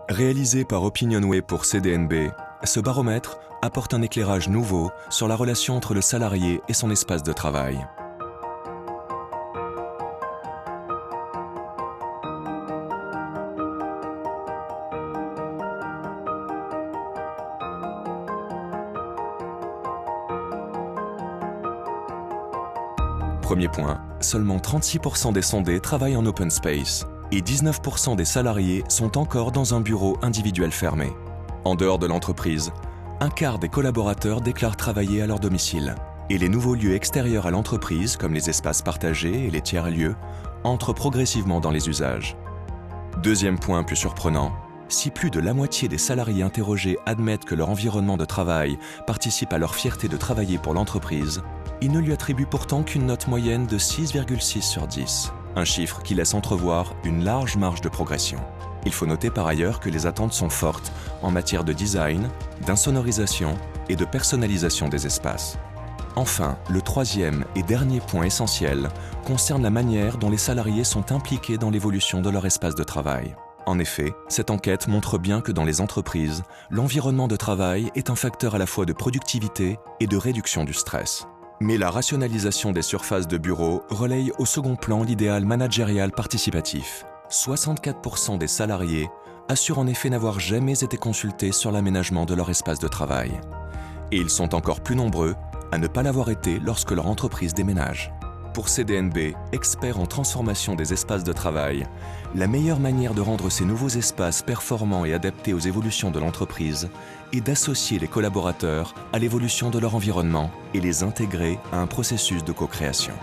Réalisé par OpinionWay pour CDNB, ce baromètre apporte un éclairage nouveau sur la relation entre le salarié et son espace de travail. Premier point, seulement 36% des sondés travaillent en open space et 19% des salariés sont encore dans un bureau individuel fermé. En dehors de l'entreprise, un quart des collaborateurs déclarent travailler à leur domicile et les nouveaux lieux extérieurs à l'entreprise, comme les espaces partagés et les tiers-lieux, entrent progressivement dans les usages. Deuxième point plus surprenant, si plus de la moitié des salariés interrogés admettent que leur environnement de travail participe à leur fierté de travailler pour l'entreprise, ils ne lui attribuent pourtant qu'une note moyenne de 6,6 sur 10, un chiffre qui laisse entrevoir une large marge de progression. Il faut noter par ailleurs que les attentes sont fortes en matière de design, d'insonorisation et de personnalisation des espaces. Enfin, le troisième et dernier point essentiel concerne la manière dont les salariés sont impliqués dans l'évolution de leur espace de travail. En effet, cette enquête montre bien que dans les entreprises, l'environnement de travail est un facteur à la fois de productivité et de réduction du stress. Mais la rationalisation des surfaces de bureau relaye au second plan l'idéal managérial participatif. 64% des salariés assurent en effet n'avoir jamais été consultés sur l'aménagement de leur espace de travail. Et ils sont encore plus nombreux à ne pas l'avoir été lorsque leur entreprise déménage. Pour CDNB, expert en transformation des espaces de travail, la meilleure manière de rendre ces nouveaux espaces performants et adaptés aux évolutions de l'entreprise est d'associer les collaborateurs à l'évolution de leur environnement et les intégrer à un processus de co-création.